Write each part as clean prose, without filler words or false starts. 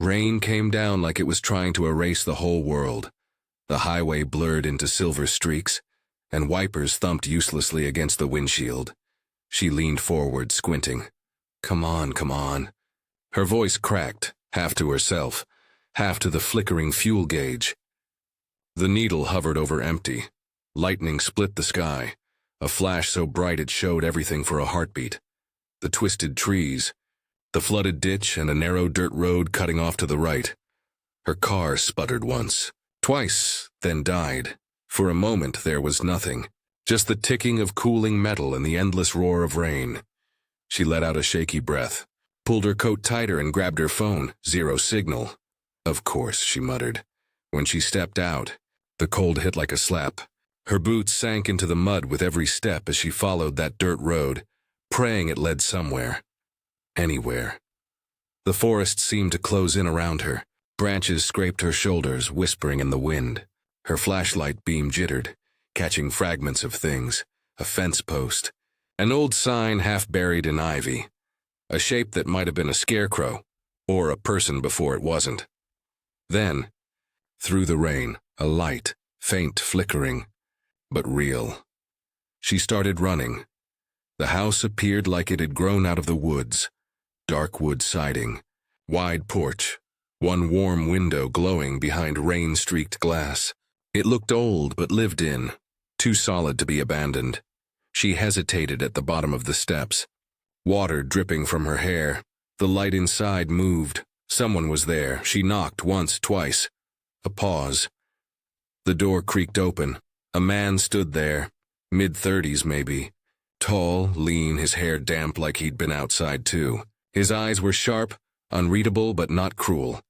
Rain came down like it was trying to erase the whole world. The highway blurred into silver streaks, and wipers thumped uselessly against the windshield. She leaned forward, squinting. Come on, come on. Her voice cracked, half to herself, half to the flickering fuel gauge. The needle hovered over empty. Lightning split the sky, a flash so bright it showed everything for a heartbeat. The twisted trees, the flooded ditch, and a narrow dirt road cutting off to the right. Her car sputtered once, twice, then died. For a moment there was nothing, just the ticking of cooling metal and the endless roar of rain. She let out a shaky breath, pulled her coat tighter and grabbed her phone. Zero signal. Of course, she muttered. When she stepped out, the cold hit like a slap. Her boots sank into the mud with every step as she followed that dirt road, praying it led somewhere. Anywhere. The forest seemed to close in around her. Branches scraped her shoulders, whispering in the wind. Her flashlight beam jittered, catching fragments of things. A fence post, an old sign half buried in ivy, a shape that might have been a scarecrow, or a person before it wasn't. Then, through the rain, a light, faint flickering, but real. She started running. The house appeared like it had grown out of the woods. Dark wood siding, wide porch, one warm window glowing behind rain-streaked glass. It looked old but lived in, too solid to be abandoned. She hesitated at the bottom of the steps. Water dripping from her hair. The light inside moved. Someone was there. She knocked once, twice. A pause. The door creaked open. A man stood there, mid-30s maybe. Tall, lean, his hair damp like he'd been outside too. His eyes were sharp, unreadable but not cruel.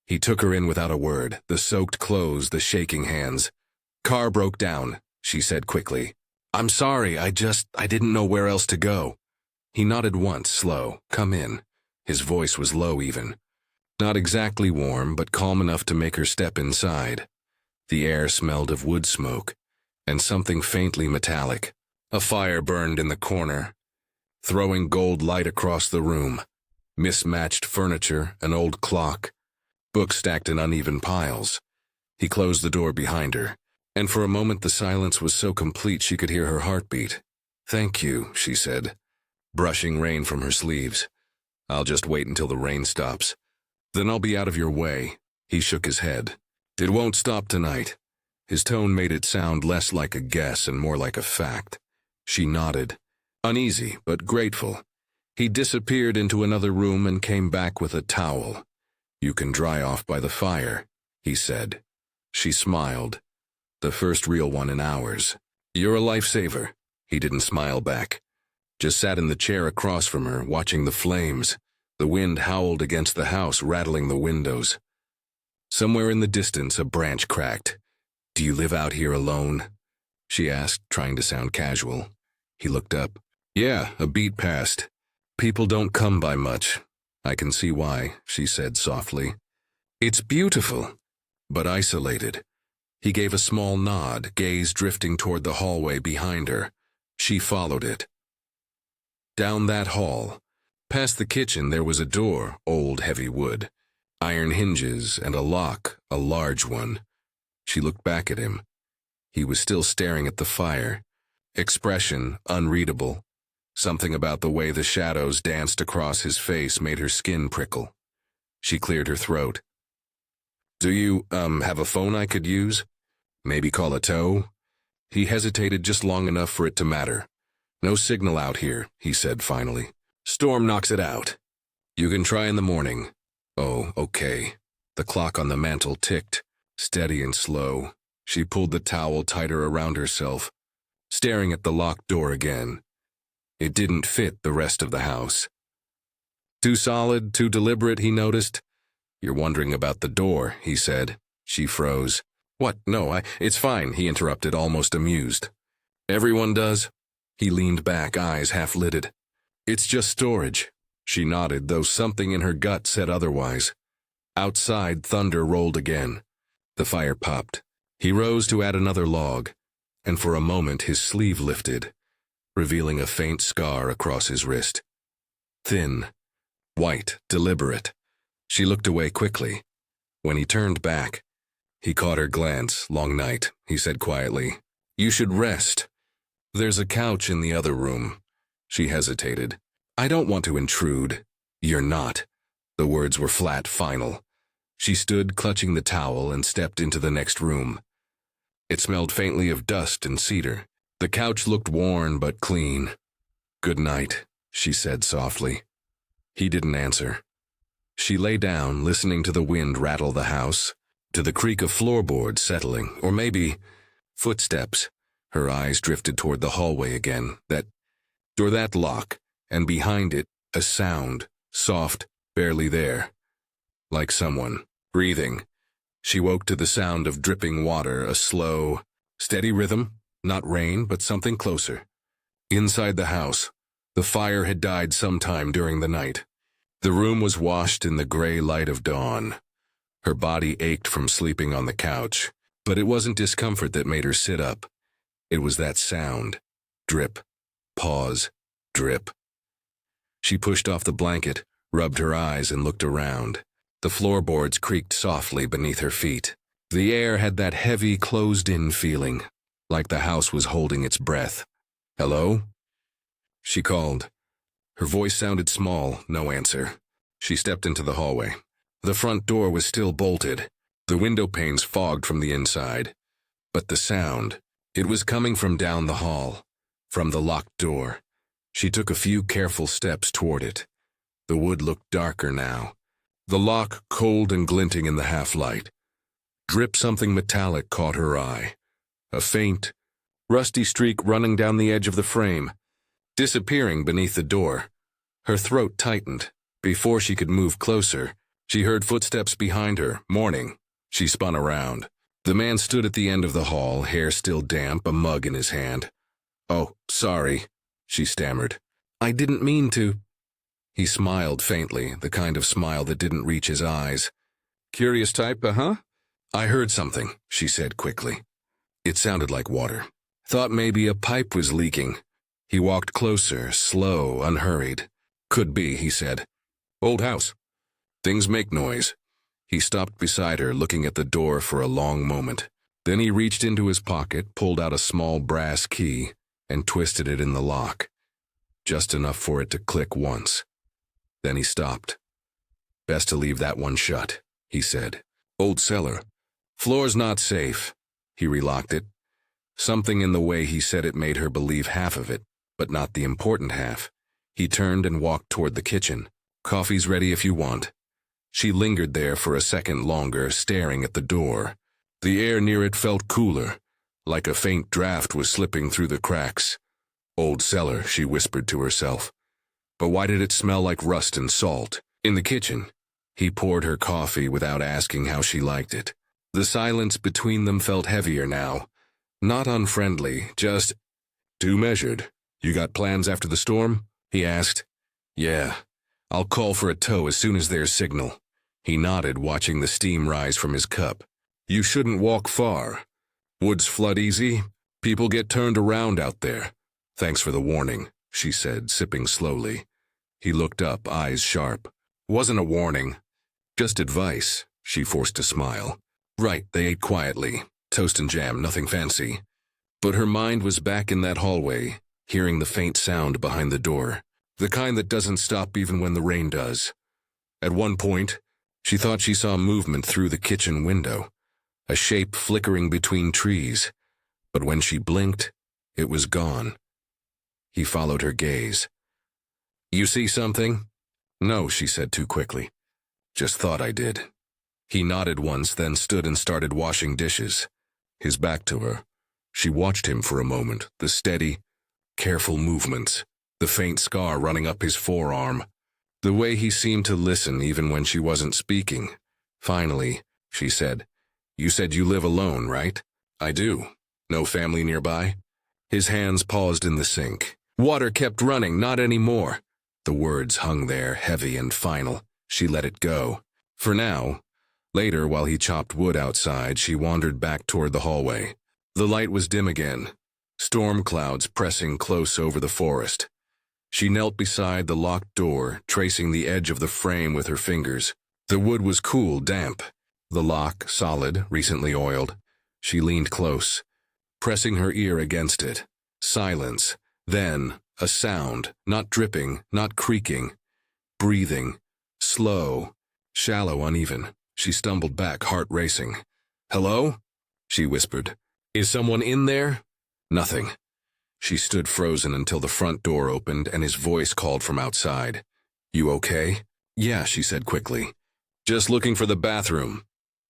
He took her in without a word, the soaked clothes, the shaking hands. Car broke down, she said quickly. I'm sorry, I didn't know where else to go. He nodded once, slow. Come in. His voice was low even. Not exactly warm, but calm enough to make her step inside. The air smelled of wood smoke, and something faintly metallic. A fire burned in the corner, throwing gold light across the room. Mismatched furniture, an old clock, books stacked in uneven piles. He closed the door behind her, and for a moment the silence was so complete she could hear her heartbeat. Thank you, she said, brushing rain from her sleeves. I'll just wait until the rain stops. Then I'll be out of your way. He shook his head. It won't stop tonight. His tone made it sound less like a guess and more like a fact. She nodded, uneasy but grateful. He disappeared into another room and came back with a towel. You can dry off by the fire, he said. She smiled. The first real one in hours. You're a lifesaver. He didn't smile back. Just sat in the chair across from her, watching the flames. The wind howled against the house, rattling the windows. Somewhere in the distance, a branch cracked. Do you live out here alone? She asked, trying to sound casual. He looked up. Yeah, a beat past. People don't come by much. I can see why, she said softly. It's beautiful, but isolated. He gave a small nod, gaze drifting toward the hallway behind her. She followed it. Down that hall, past the kitchen, there was a door, old heavy wood. Iron hinges and a lock, a large one. She looked back at him. He was still staring at the fire. Expression unreadable. Something about the way the shadows danced across his face made her skin prickle. She cleared her throat. Do you, have a phone I could use? Maybe call a tow? He hesitated just long enough for it to matter. No signal out here, he said finally. Storm knocks it out. You can try in the morning. Oh, okay. The clock on the mantel ticked, steady and slow. She pulled the towel tighter around herself, staring at the locked door again. It didn't fit the rest of the house. Too solid, too deliberate, he noticed. You're wondering about the door, he said. She froze. What? No, it's fine, he interrupted, almost amused. Everyone does? He leaned back, eyes half-lidded. It's just storage. She nodded, though something in her gut said otherwise. Outside, thunder rolled again. The fire popped. He rose to add another log, and for a moment his sleeve lifted, revealing a faint scar across his wrist. Thin, white, deliberate. She looked away quickly. When he turned back, he caught her glance. "Long night," he said quietly. "You should rest. There's a couch in the other room." She hesitated. "I don't want to intrude." "You're not." The words were flat, final. She stood, clutching the towel, and stepped into the next room. It smelled faintly of dust and cedar. The couch looked worn but clean. "Good night," she said softly. He didn't answer. She lay down, listening to the wind rattle the house, to the creak of floorboards settling, or maybe footsteps. Her eyes drifted toward the hallway again, that lock, and behind it, a sound, soft, barely there. Like someone breathing. She woke to the sound of dripping water, a slow, steady rhythm, not rain, but something closer. Inside the house, the fire had died sometime during the night. The room was washed in the gray light of dawn. Her body ached from sleeping on the couch, but it wasn't discomfort that made her sit up. It was that sound. Drip, pause, drip. She pushed off the blanket, rubbed her eyes, and looked around. The floorboards creaked softly beneath her feet. The air had that heavy, closed-in feeling, like the house was holding its breath. "Hello?" she called. Her voice sounded small, no answer. She stepped into the hallway. The front door was still bolted, the window panes fogged from the inside. But the sound, it was coming from down the hall, from the locked door. She took a few careful steps toward it. The wood looked darker now, the lock cold and glinting in the half-light. Drip something metallic caught her eye. A faint, rusty streak running down the edge of the frame, disappearing beneath the door. Her throat tightened. Before she could move closer, she heard footsteps behind her, mourning. She spun around. The man stood at the end of the hall, hair still damp, a mug in his hand. "Oh, sorry," she stammered. "I didn't mean to." He smiled faintly, the kind of smile that didn't reach his eyes. "Curious type, huh?" "I heard something," she said quickly. It sounded like water. "Thought maybe a pipe was leaking." He walked closer, slow, unhurried. "Could be," he said. "Old house. Things make noise." He stopped beside her, looking at the door for a long moment. Then he reached into his pocket, pulled out a small brass key, and twisted it in the lock. Just enough for it to click once. Then he stopped. "Best to leave that one shut," he said. "Old cellar. Floor's not safe." He relocked it. Something in the way he said it made her believe half of it, but not the important half. He turned and walked toward the kitchen. "Coffee's ready if you want." She lingered there for a second longer, staring at the door. The air near it felt cooler, like a faint draft was slipping through the cracks. "Old cellar," she whispered to herself. But why did it smell like rust and salt? In the kitchen, he poured her coffee without asking how she liked it. The silence between them felt heavier now. Not unfriendly, just too measured. "You got plans after the storm?" he asked. "Yeah. I'll call for a tow as soon as there's signal." He nodded, watching the steam rise from his cup. "You shouldn't walk far. Woods flood easy. People get turned around out there." "Thanks for the warning," she said, sipping slowly. He looked up, eyes sharp. "Wasn't a warning. Just advice." She forced a smile. "Right," they ate quietly. Toast and jam, nothing fancy. But her mind was back in that hallway, hearing the faint sound behind the door. The kind that doesn't stop even when the rain does. At one point, she thought she saw movement through the kitchen window, a shape flickering between trees. But when she blinked, it was gone. He followed her gaze. "You see something?" "No," she said too quickly. "Just thought I did." He nodded once, then stood and started washing dishes. His back to her. She watched him for a moment, the steady, careful movements, the faint scar running up his forearm, the way he seemed to listen even when she wasn't speaking. Finally, she said, "You said you live alone, right?" "I do. No family nearby?" His hands paused in the sink. Water kept running, not anymore. The words hung there, heavy and final. She let it go. For now. Later, while he chopped wood outside, she wandered back toward the hallway. The light was dim again, storm clouds pressing close over the forest. She knelt beside the locked door, tracing the edge of the frame with her fingers. The wood was cool, damp. The lock, solid, recently oiled. She leaned close, pressing her ear against it. Silence. Then, a sound, not dripping, not creaking. Breathing. Slow. Shallow, uneven. She stumbled back, heart racing. "Hello?" she whispered. "Is someone in there?" Nothing. She stood frozen until the front door opened and his voice called from outside. "You okay?" "Yeah," she said quickly. "Just looking for the bathroom."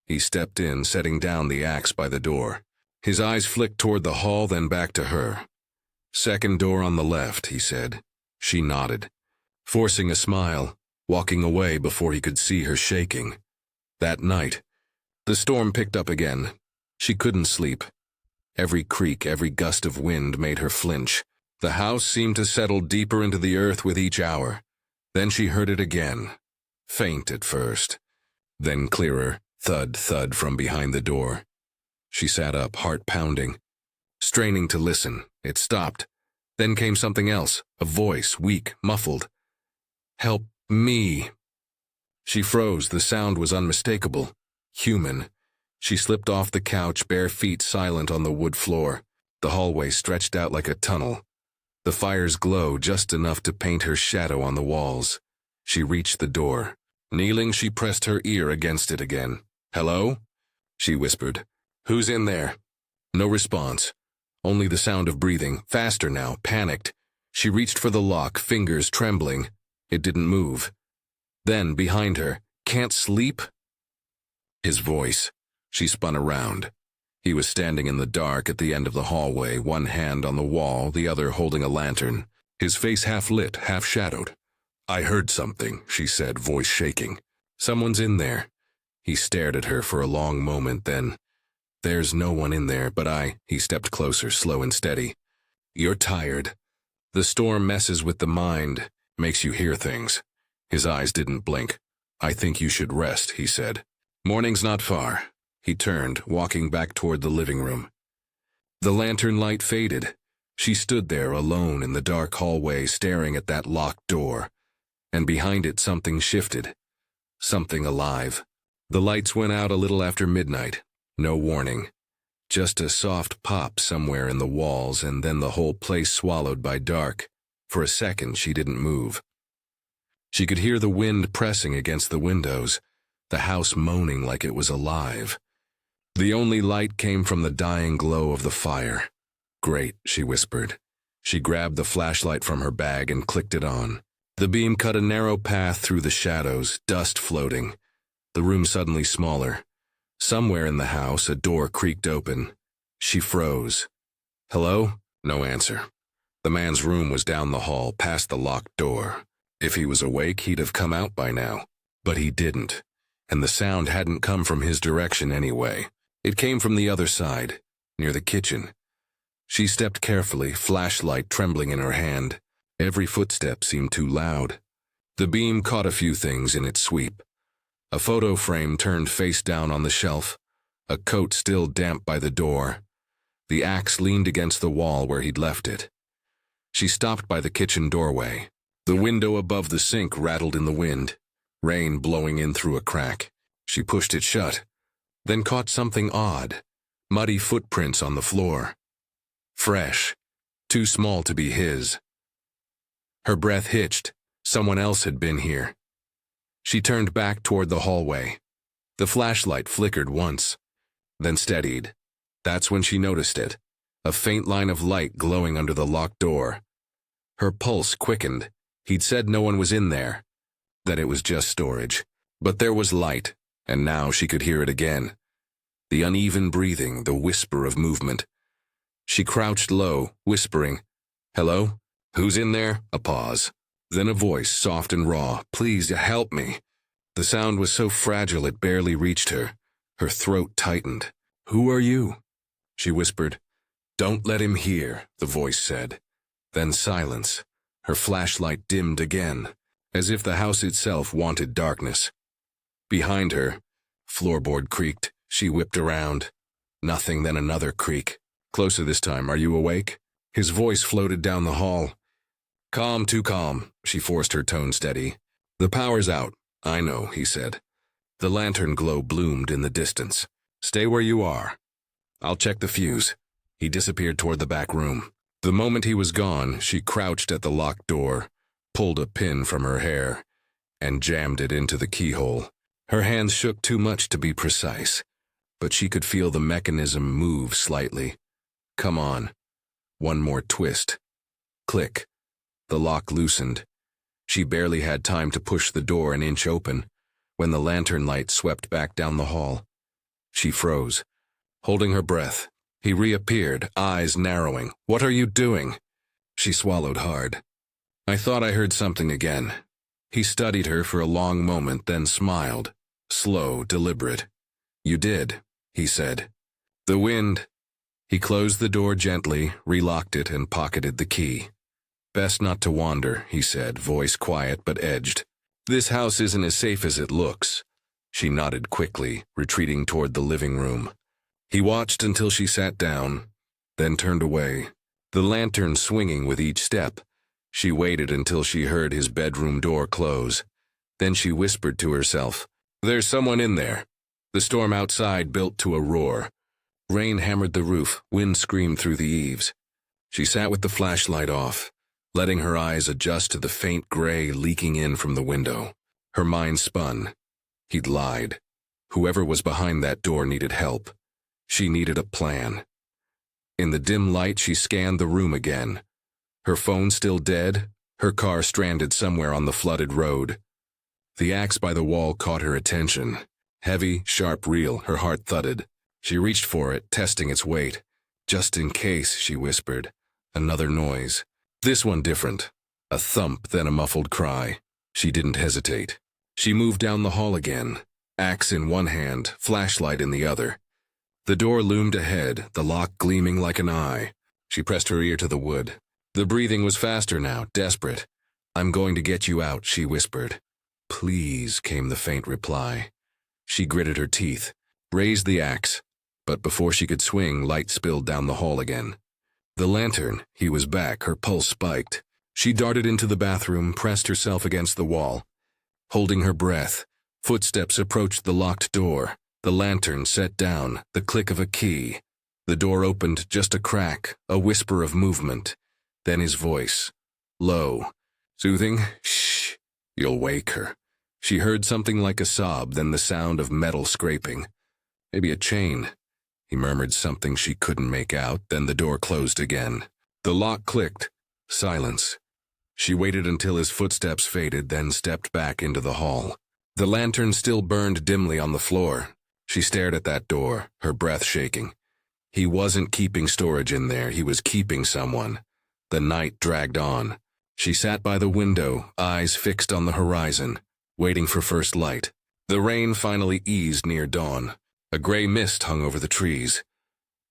He stepped in, setting down the axe by the door. His eyes flicked toward the hall, then back to her. "Second door on the left," he said. She nodded, forcing a smile, walking away before he could see her shaking. That night, the storm picked up again. She couldn't sleep. Every creak, every gust of wind made her flinch. The house seemed to settle deeper into the earth with each hour. Then she heard it again. Faint at first. Then clearer, thud, thud from behind the door. She sat up, heart pounding. Straining to listen, it stopped. Then came something else, a voice, weak, muffled. "Help me." She froze, the sound was unmistakable. Human. She slipped off the couch, bare feet silent on the wood floor. The hallway stretched out like a tunnel. The fire's glow just enough to paint her shadow on the walls. She reached the door. Kneeling, she pressed her ear against it again. "Hello?" she whispered. "Who's in there?" No response. Only the sound of breathing, faster now, panicked. She reached for the lock, fingers trembling. It didn't move. Then, behind her, "Can't sleep?" His voice. She spun around. He was standing in the dark at the end of the hallway, one hand on the wall, the other holding a lantern. His face half lit, half shadowed. "I heard something," she said, voice shaking. "Someone's in there." He stared at her for a long moment, then, "There's no one in there, but He stepped closer, slow and steady. "You're tired. The storm messes with the mind, makes you hear things." His eyes didn't blink. "I think you should rest," he said. "Morning's not far." He turned, walking back toward the living room. The lantern light faded. She stood there alone in the dark hallway, staring at that locked door. And behind it something shifted. Something alive. The lights went out a little after midnight. No warning. Just a soft pop somewhere in the walls, and then the whole place swallowed by dark. For a second she didn't move. She could hear the wind pressing against the windows, the house moaning like it was alive. The only light came from the dying glow of the fire. "Great," she whispered. She grabbed the flashlight from her bag and clicked it on. The beam cut a narrow path through the shadows, dust floating. The room suddenly smaller. Somewhere in the house, a door creaked open. She froze. "Hello?" No answer. The man's room was down the hall, past the locked door. If he was awake, he'd have come out by now. But he didn't. And the sound hadn't come from his direction anyway. It came from the other side, near the kitchen. She stepped carefully, flashlight trembling in her hand. Every footstep seemed too loud. The beam caught a few things in its sweep. A photo frame turned face down on the shelf, a coat still damp by the door. The axe leaned against the wall where he'd left it. She stopped by the kitchen doorway. The window above the sink rattled in the wind, rain blowing in through a crack. She pushed it shut, then caught something odd, muddy footprints on the floor. Fresh, too small to be his. Her breath hitched. Someone else had been here. She turned back toward the hallway. The flashlight flickered once, then steadied. That's when she noticed it, a faint line of light glowing under the locked door. Her pulse quickened. He'd said no one was in there, that it was just storage. But there was light, and now she could hear it again. The uneven breathing, the whisper of movement. She crouched low, whispering, "Hello? Who's in there?" A pause. Then a voice, soft and raw, "Please, help me." The sound was so fragile it barely reached her. Her throat tightened. "Who are you?" she whispered. "Don't let him hear," the voice said. Then silence. Her flashlight dimmed again, as if the house itself wanted darkness. Behind her, floorboard creaked. She whipped around. Nothing, then another creak. Closer this time. "Are you awake?" His voice floated down the hall. "Calm, too calm." She forced her tone steady. "The power's out." "I know," he said. The lantern glow bloomed in the distance. "Stay where you are. I'll check the fuse." He disappeared toward the back room. The moment he was gone, she crouched at the locked door, pulled a pin from her hair, and jammed it into the keyhole. Her hands shook too much to be precise, but she could feel the mechanism move slightly. Come on. One more twist. Click. The lock loosened. She barely had time to push the door an inch open when the lantern light swept back down the hall. She froze, holding her breath. He reappeared, eyes narrowing. "What are you doing?" She swallowed hard. "I thought I heard something again." He studied her for a long moment, then smiled, slow, deliberate. "You did," he said. "The wind." He closed the door gently, relocked it, and pocketed the key. "Best not to wander," he said, voice quiet but edged. "This house isn't as safe as it looks." She nodded quickly, retreating toward the living room. He watched until she sat down, then turned away, the lantern swinging with each step. She waited until she heard his bedroom door close. Then she whispered to herself, "There's someone in there." The storm outside built to a roar. Rain hammered the roof, wind screamed through the eaves. She sat with the flashlight off, letting her eyes adjust to the faint gray leaking in from the window. Her mind spun. He'd lied. Whoever was behind that door needed help. She needed a plan. In the dim light, she scanned the room again. Her phone still dead, her car stranded somewhere on the flooded road. The axe by the wall caught her attention. Heavy, sharp reel, her heart thudded. She reached for it, testing its weight. "Just in case," she whispered. Another noise. This one different. A thump, then a muffled cry. She didn't hesitate. She moved down the hall again, axe in one hand, flashlight in the other. The door loomed ahead, the lock gleaming like an eye. She pressed her ear to the wood. The breathing was faster now, desperate. "I'm going to get you out," she whispered. "Please," came the faint reply. She gritted her teeth, raised the axe, but before she could swing, light spilled down the hall again. The lantern, he was back, her pulse spiked. She darted into the bathroom, pressed herself against the wall. Holding her breath, footsteps approached the locked door. The lantern set down, the click of a key. The door opened, just a crack, a whisper of movement. Then his voice, low, soothing. "Shh, you'll wake her." She heard something like a sob, then the sound of metal scraping. Maybe a chain. He murmured something she couldn't make out, then the door closed again. The lock clicked. Silence. She waited until his footsteps faded, then stepped back into the hall. The lantern still burned dimly on the floor. She stared at that door, her breath shaking. He wasn't keeping storage in there, he was keeping someone. The night dragged on. She sat by the window, eyes fixed on the horizon, waiting for first light. The rain finally eased near dawn. A gray mist hung over the trees.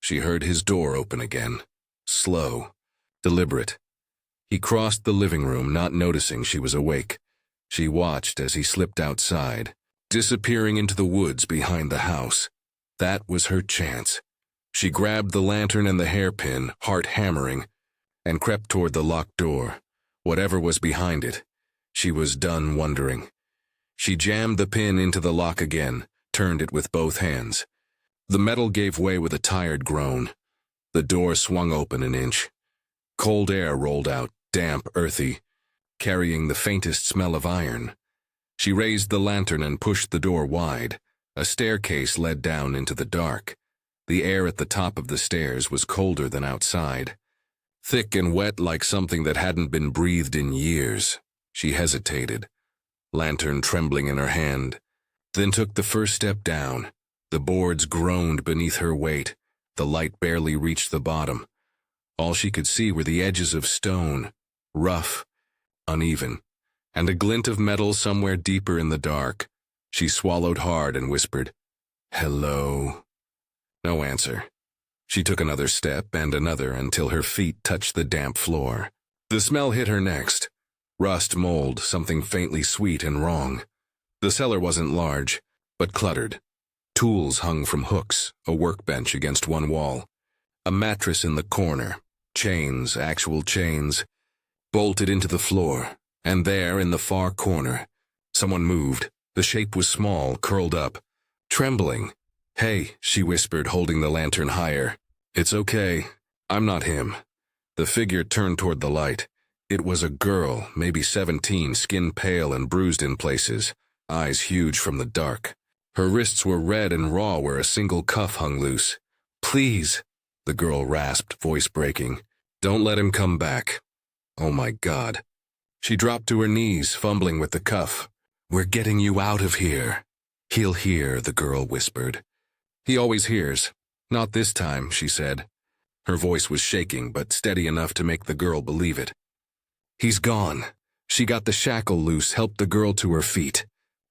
She heard his door open again. Slow, deliberate. He crossed the living room, not noticing she was awake. She watched as he slipped outside, disappearing into the woods behind the house. That was her chance. She grabbed the lantern and the hairpin, heart hammering, and crept toward the locked door. Whatever was behind it, she was done wondering. She jammed the pin into the lock again, turned it with both hands. The metal gave way with a tired groan. The door swung open an inch. Cold air rolled out, damp, earthy, carrying the faintest smell of iron. She raised the lantern and pushed the door wide. A staircase led down into the dark. The air at the top of the stairs was colder than outside, thick and wet like something that hadn't been breathed in years. She hesitated, lantern trembling in her hand, then took the first step down. The boards groaned beneath her weight. The light barely reached the bottom. All she could see were the edges of stone, rough, uneven, and a glint of metal somewhere deeper in the dark. She swallowed hard and whispered, "Hello." No answer. She took another step and another until her feet touched the damp floor. The smell hit her next. Rust, mold, something faintly sweet and wrong. The cellar wasn't large, but cluttered. Tools hung from hooks, a workbench against one wall, a mattress in the corner, chains, actual chains, bolted into the floor, and there in the far corner, someone moved. The shape was small, curled up, trembling. "Hey," she whispered, holding the lantern higher. "It's okay. I'm not him." The figure turned toward the light. It was a girl, maybe 17, skin pale and bruised in places, eyes huge from the dark. Her wrists were red and raw where a single cuff hung loose. "Please," the girl rasped, voice breaking. "Don't let him come back." Oh my God. She dropped to her knees, fumbling with the cuff. "We're getting you out of here." "He'll hear," the girl whispered. "He always hears. Not this time," she said. Her voice was shaking, but steady enough to make the girl believe it. "He's gone." She got the shackle loose, helped the girl to her feet.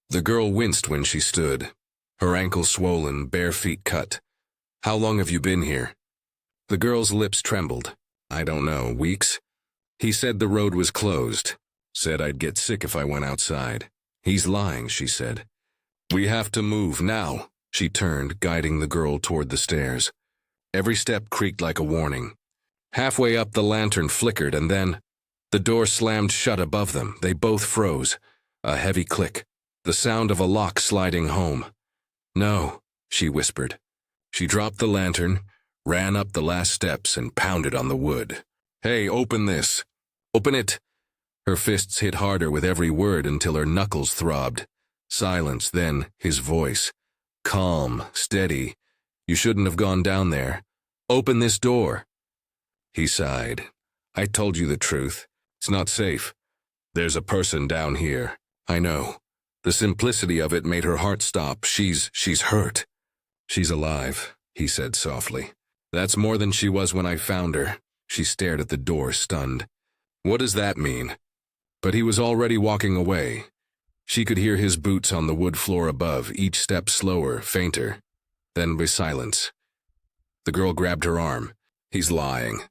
The girl winced when she stood, her ankles swollen, bare feet cut. "How long have you been here?" The girl's lips trembled. "I don't know, weeks?" "He said the road was closed. Said I'd get sick if I went outside." "He's lying," she said. "We have to move now." She turned, guiding the girl toward the stairs. Every step creaked like a warning. Halfway up, the lantern flickered, and then the door slammed shut above them. They both froze. A heavy click. The sound of a lock sliding home. "No," she whispered. She dropped the lantern, ran up the last steps, and pounded on the wood. "Hey, open this. Open it." Her fists hit harder with every word until her knuckles throbbed. Silence, then his voice. Calm, steady. "You shouldn't have gone down there. Open this door." He sighed. "I told you the truth. It's not safe. There's a person down here. I know." The simplicity of it made her heart stop. She's hurt." "She's alive," he said softly. "That's more than she was when I found her." She stared at the door, stunned. "What does that mean?" But he was already walking away. She could hear his boots on the wood floor above, each step slower, fainter. Then was silence. The girl grabbed her arm. "He's lying.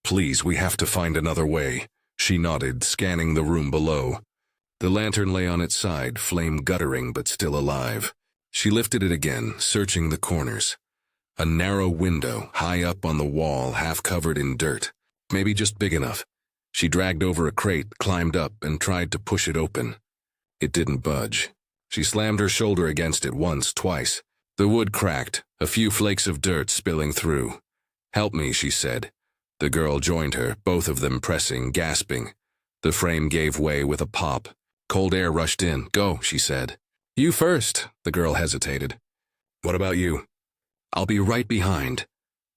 Please, we have to find another way." She nodded, scanning the room below. The lantern lay on its side, flame guttering but still alive. She lifted it again, searching the corners. A narrow window, high up on the wall, half covered in dirt. Maybe just big enough. She dragged over a crate, climbed up, and tried to push it open. It didn't budge. She slammed her shoulder against it once, twice. The wood cracked, a few flakes of dirt spilling through. "Help me," she said. The girl joined her, both of them pressing, gasping. The frame gave way with a pop. Cold air rushed in. "Go," she said. "You first." The girl hesitated. "What about you?" "I'll be right behind."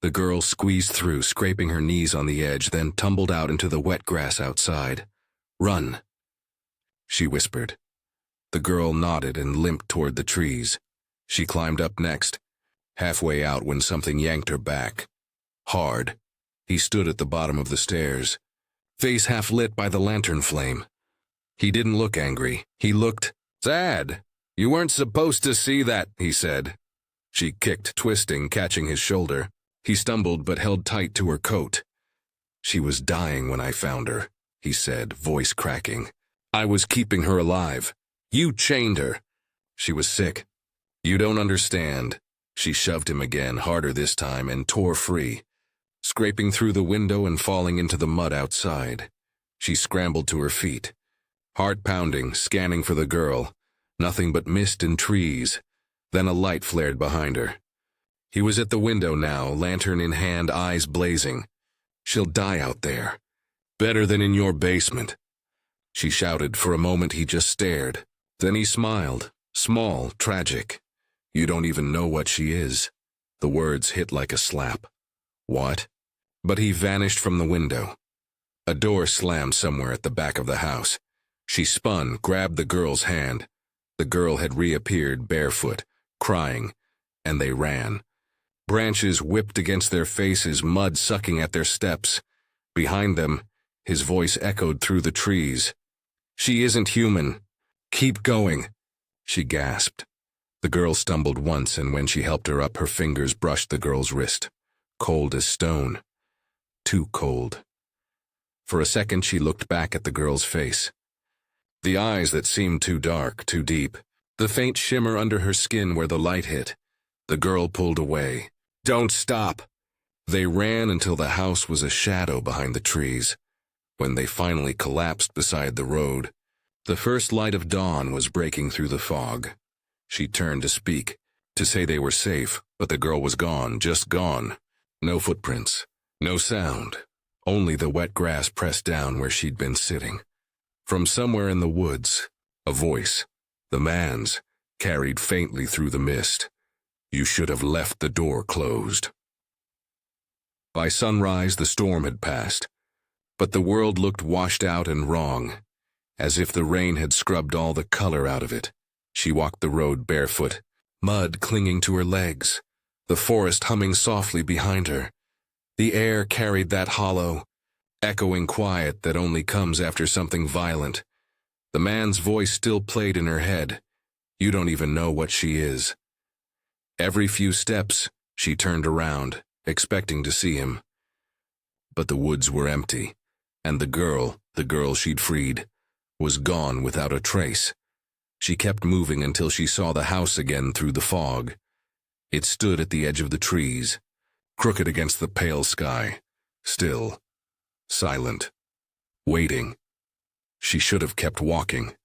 The girl squeezed through, scraping her knees on the edge, then tumbled out into the wet grass outside. "Run," she whispered. The girl nodded and limped toward the trees. She climbed up next, halfway out when something yanked her back. Hard. He stood at the bottom of the stairs, face half lit by the lantern flame. He didn't look angry. He looked sad. "You weren't supposed to see that," he said. She kicked, twisting, catching his shoulder. He stumbled but held tight to her coat. "She was dying when I found her," he said, voice cracking. "I was keeping her alive. You chained her. She was sick. You don't understand." She shoved him again, harder this time, and tore free, scraping through the window and falling into the mud outside. She scrambled to her feet, heart pounding, scanning for the girl. Nothing but mist and trees. Then a light flared behind her. He was at the window now, lantern in hand, eyes blazing. "She'll die out there. Better than in your basement." She shouted. For a moment he just stared. Then he smiled, small, tragic. "You don't even know what she is." The words hit like a slap. "What?" But he vanished from the window. A door slammed somewhere at the back of the house. She spun, grabbed the girl's hand. The girl had reappeared, barefoot, crying, and they ran. Branches whipped against their faces, mud sucking at their steps. Behind them, his voice echoed through the trees. "She isn't human. Keep going," she gasped. The girl stumbled once, and when she helped her up, her fingers brushed the girl's wrist. Cold as stone. Too cold. For a second she looked back at the girl's face. The eyes that seemed too dark, too deep. The faint shimmer under her skin where the light hit. The girl pulled away. "Don't stop." They ran until the house was a shadow behind the trees. When they finally collapsed beside the road, The first light of dawn was breaking through the fog. She turned to speak, to say they were safe, but the girl was gone, just gone. No footprints, no sound, only the wet grass pressed down where she'd been sitting. From somewhere in the woods, a voice, the man's, carried faintly through the mist. You should have left the door closed. By sunrise, the storm had passed, but the world looked washed out and wrong, as if the rain had scrubbed all the color out of it. She walked the road barefoot, mud clinging to her legs, the forest humming softly behind her. The air carried that hollow, echoing quiet that only comes after something violent. The man's voice still played in her head. You don't even know what she is. Every few steps, she turned around, expecting to see him. But the woods were empty, and the girl she'd freed, was gone without a trace. She kept moving until she saw the house again through the fog. It stood at the edge of the trees, crooked against the pale sky, still, silent, waiting. She should have kept walking.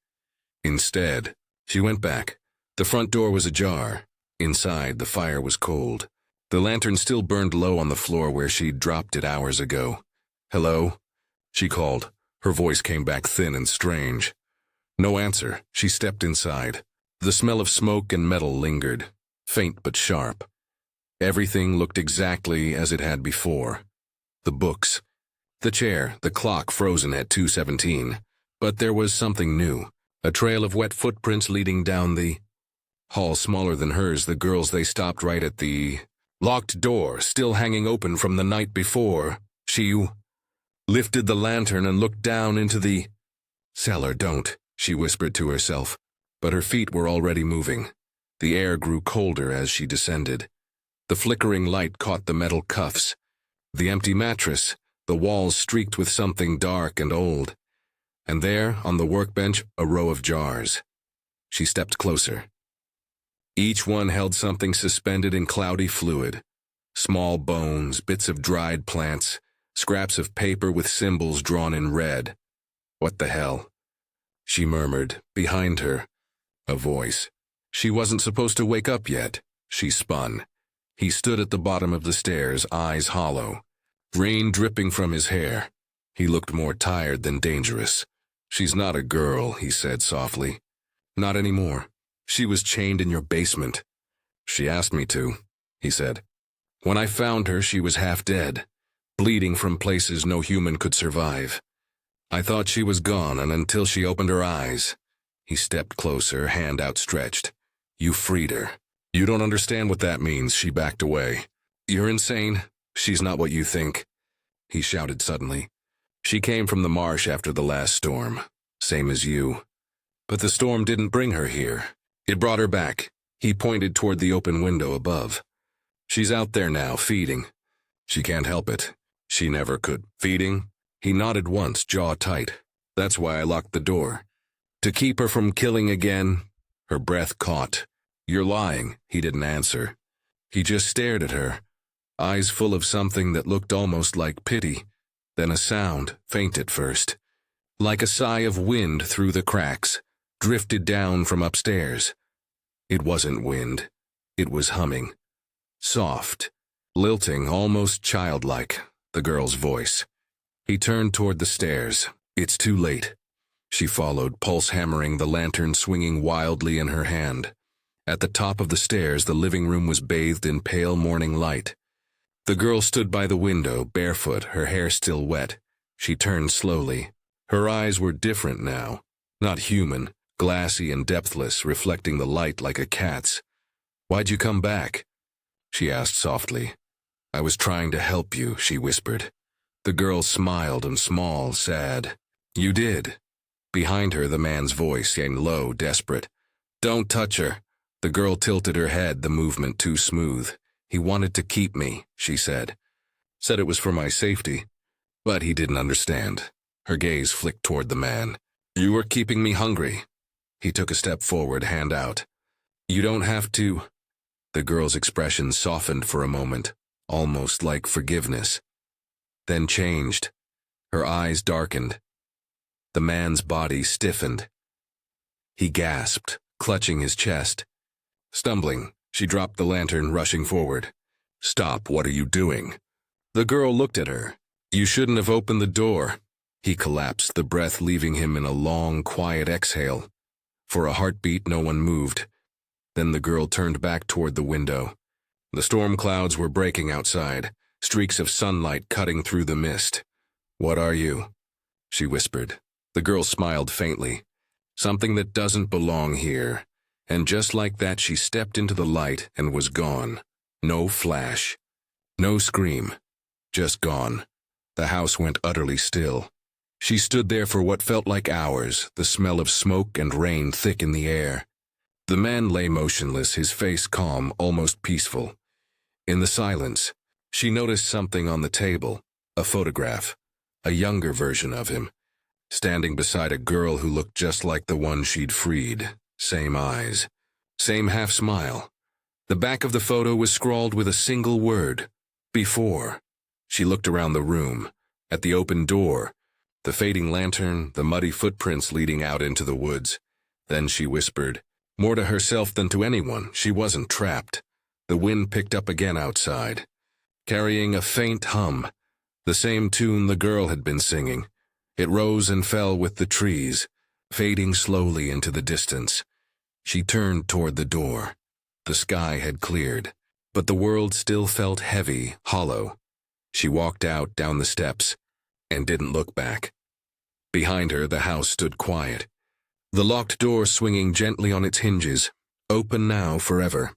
Instead, she went back. The front door was ajar. Inside, the fire was cold. The lantern still burned low on the floor where she'd dropped it hours ago. "Hello?" she called. Her voice came back thin and strange. No answer. She stepped inside. The smell of smoke and metal lingered, faint but sharp. Everything looked exactly as it had before. The books, the chair, the clock frozen at 2:17. But there was something new. A trail of wet footprints leading down the hall smaller than hers. The girls, they stopped right at the locked door, still hanging open from the night before. She lifted the lantern and looked down into the cellar. "Don't," she whispered to herself, but her feet were already moving. The air grew colder as she descended. The flickering light caught the metal cuffs, the empty mattress, the walls streaked with something dark and old. And there, on the workbench, a row of jars. She stepped closer. Each one held something suspended in cloudy fluid. Small bones, bits of dried plants, scraps of paper with symbols drawn in red. "What the hell?" she murmured. Behind her, a voice. She wasn't supposed to wake up yet. She spun. He stood at the bottom of the stairs, eyes hollow, rain dripping from his hair. He looked more tired than dangerous. "She's not a girl," he said softly. "Not anymore. She was chained in your basement." "She asked me to," he said. "When I found her, she was half dead, bleeding from places no human could survive. I thought she was gone, and until she opened her eyes." He stepped closer, hand outstretched. "You freed her." "You don't understand what that means," she backed away. "You're insane. She's not what you think," he shouted suddenly. "She came from the marsh after the last storm, same as you. But the storm didn't bring her here. It brought her back." He pointed toward the open window above. "She's out there now, feeding. She can't help it. She never could." "Feeding?" He nodded once, jaw tight. "That's why I locked the door. To keep her from killing again." Her breath caught. "You're lying." He didn't answer. He just stared at her, eyes full of something that looked almost like pity. Then a sound, faint at first, like a sigh of wind through the cracks, drifted down from upstairs. It wasn't wind. It was humming. Soft, lilting, almost childlike, the girl's voice. He turned toward the stairs. "It's too late." She followed, pulse hammering, the lantern swinging wildly in her hand. At the top of the stairs, the living room was bathed in pale morning light. The girl stood by the window, barefoot, her hair still wet. She turned slowly. Her eyes were different now, not human, glassy and depthless, reflecting the light like a cat's. "Why'd you come back?" she asked softly. "I was trying to help you," she whispered. The girl smiled, and small, sad. "You did." Behind her, the man's voice came low, desperate. "Don't touch her." The girl tilted her head, the movement too smooth. "He wanted to keep me," she said. "Said it was for my safety." But he didn't understand. Her gaze flicked toward the man. "You were keeping me hungry." He took a step forward, hand out. "You don't have to." The girl's expression softened for a moment, almost like forgiveness. Then changed. Her eyes darkened. The man's body stiffened. He gasped, clutching his chest. Stumbling, she dropped the lantern, rushing forward. "Stop, what are you doing?" The girl looked at her. "You shouldn't have opened the door." He collapsed, the breath leaving him in a long, quiet exhale. For a heartbeat, no one moved. Then the girl turned back toward the window. The storm clouds were breaking outside, streaks of sunlight cutting through the mist. "What are you?" she whispered. The girl smiled faintly. "Something that doesn't belong here." And just like that, she stepped into the light and was gone. No flash. No scream. Just gone. The house went utterly still. She stood there for what felt like hours, the smell of smoke and rain thick in the air. The man lay motionless, his face calm, almost peaceful. In the silence, she noticed something on the table, a photograph, a younger version of him, standing beside a girl who looked just like the one she'd freed. Same eyes, same half-smile. The back of the photo was scrawled with a single word, "Before." She looked around the room, at the open door, the fading lantern, the muddy footprints leading out into the woods. Then she whispered, more to herself than to anyone. She wasn't trapped. The wind picked up again outside, carrying a faint hum, the same tune the girl had been singing. It rose and fell with the trees, fading slowly into the distance. She turned toward the door. The sky had cleared, but the world still felt heavy, hollow. She walked out, down the steps, and didn't look back. Behind her, the house stood quiet, the locked door swinging gently on its hinges, open now forever.